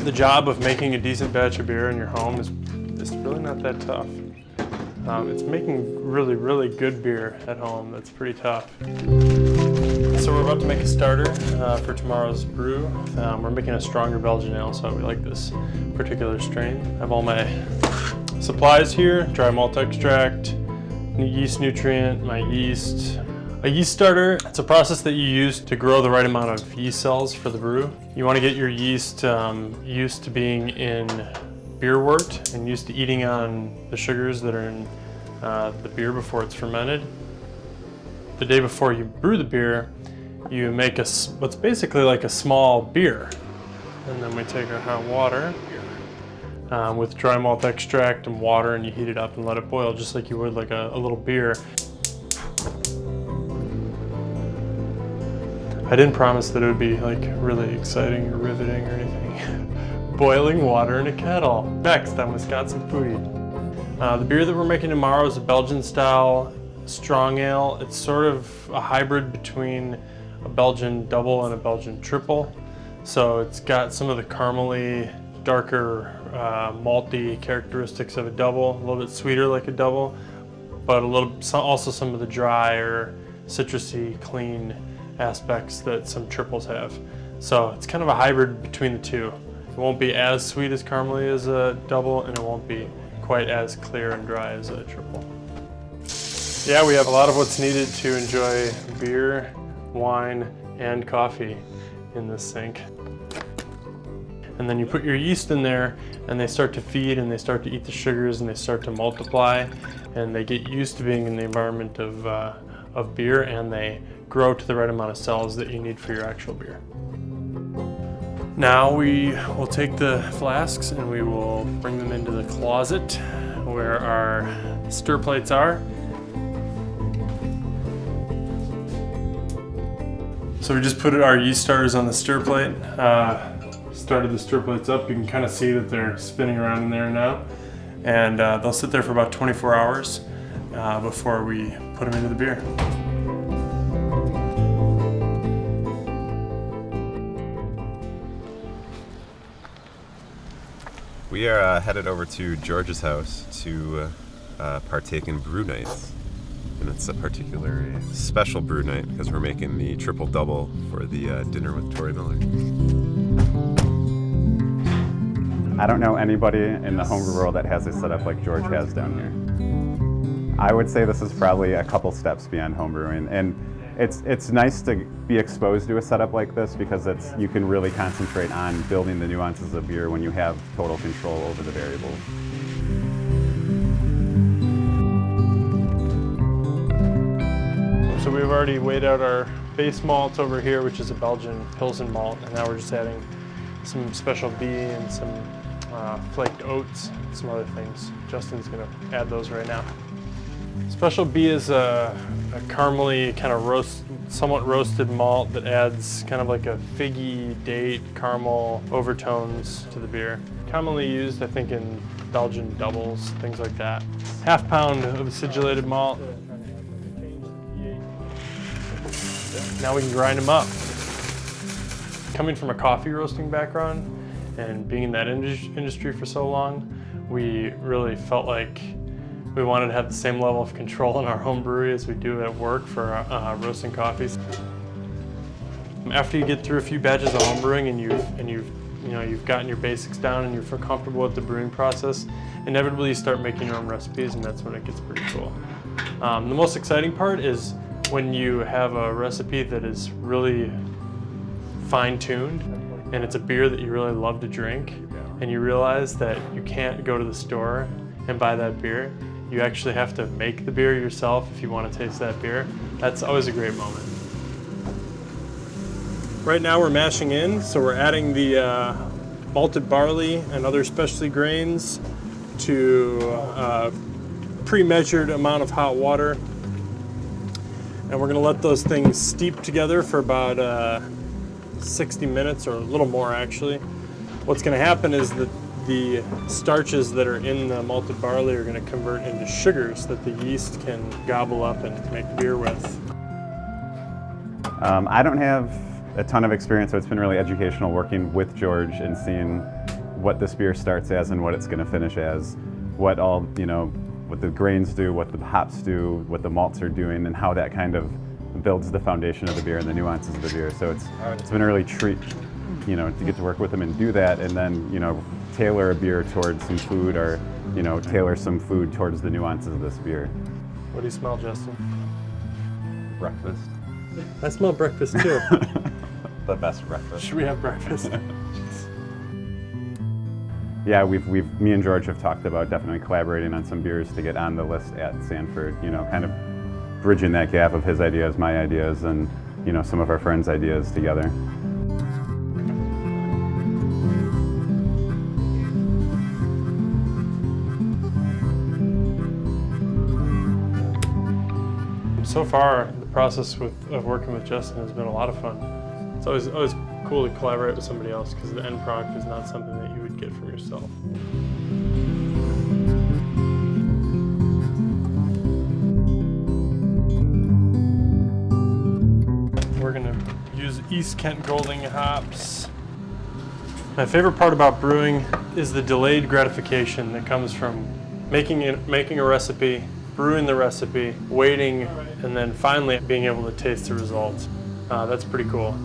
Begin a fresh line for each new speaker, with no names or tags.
The job of making a decent batch of beer in your home is really not that tough. It's making really, really good beer at home that's pretty tough. So we're about to make a starter for tomorrow's brew. We're making a stronger Belgian ale, so we like this particular strain. I have all my supplies here: dry malt extract, yeast nutrient, my yeast. A yeast starter, it's a process that you use to grow the right amount of yeast cells for the brew. You want to get your yeast used to being in beer wort and used to eating on the sugars that are in the beer before it's fermented. The day before you brew the beer, you make what's basically like a small beer. And then we take our hot water with dry malt extract and water, and you heat it up and let it boil just like you would like a little beer. I didn't promise that it would be like really exciting or riveting or anything. Boiling water in a kettle. Next on Wisconsin Foodie. The beer that we're making tomorrow is a Belgian style strong ale. It's sort of a hybrid between a Belgian double and a Belgian triple. So it's got some of the caramely, darker, malty characteristics of a double, a little bit sweeter like a double, but also some of the drier, citrusy, clean aspects that some triples have. So it's kind of a hybrid between the two. It won't be as sweet as caramely as a double, and it won't be quite as clear and dry as a triple. Yeah, we have a lot of what's needed to enjoy beer, wine, and coffee in this sink. And then you put your yeast in there, and they start to feed, and they start to eat the sugars, and they start to multiply, and they get used to being in the environment of beer, and they grow to the right amount of cells that you need for your actual beer. Now we will take the flasks and we will bring them into the closet where our stir plates are. So we just put our yeast starters on the stir plate. Started the stir plates up. You can kind of see that they're spinning around in there now. And they'll sit there for about 24 hours before we put them into the beer.
We are headed over to George's house to partake in brew nights. And it's a particularly special brew night because we're making the triple double for the dinner with Tori Miller.
I don't know anybody in the homebrew world that has a setup like George has down here. I would say this is probably a couple steps beyond homebrewing, and it's nice to be exposed to a setup like this because you can really concentrate on building the nuances of beer when you have total control over the variables.
So we've already weighed out our base malt over here, which is a Belgian Pilsen malt, and now we're just adding some Special B and some flaked oats and some other things. Justin's gonna add those right now. Special B is a caramely kind of somewhat roasted malt that adds kind of like a figgy, date, caramel overtones to the beer. Commonly used, I think, in Belgian doubles, things like that. Half pound of acidulated malt. Now we can grind them up. Coming from a coffee roasting background and being in that industry for so long, we really felt like we wanted to have the same level of control in our home brewery as we do at work for roasting coffees. After you get through a few batches of homebrewing and you've gotten your basics down and you feel comfortable with the brewing process, inevitably you start making your own recipes, and that's when it gets pretty cool. The most exciting part is when you have a recipe that is really fine-tuned and it's a beer that you really love to drink, and you realize that you can't go to the store and buy that beer. You actually have to make the beer yourself if you want to taste that beer. That's always a great moment. Right now we're mashing in, so we're adding the malted barley and other specialty grains to a pre-measured amount of hot water. And we're gonna let those things steep together for about 60 minutes, or a little more actually. What's gonna happen is that the starches that are in the malted barley are going to convert into sugars that the yeast can gobble up and make beer with.
I don't have a ton of experience, so it's been really educational working with George and seeing what this beer starts as and what it's going to finish as, what all, you know, what the grains do, what the hops do, what the malts are doing, and how that kind of builds the foundation of the beer and the nuances of the beer. So it's been a really treat, you know, to get to work with them and do that, and then, you know, tailor a beer towards some food, or, you know, tailor some food towards the nuances of this beer.
What do you smell, Justin?
Breakfast.
I smell breakfast too.
The best breakfast.
Should we have breakfast?
Yeah, me and George have talked about definitely collaborating on some beers to get on the list at Sanford, you know, kind of bridging that gap of his ideas, my ideas, and, you know, some of our friends' ideas together.
So far, the process of working with Justin has been a lot of fun. It's always cool to collaborate with somebody else, because the end product is not something that you would get from yourself. We're gonna use East Kent Golding hops. My favorite part about brewing is the delayed gratification that comes from making a recipe, brewing the recipe, waiting, and then finally being able to taste the results. That's pretty cool.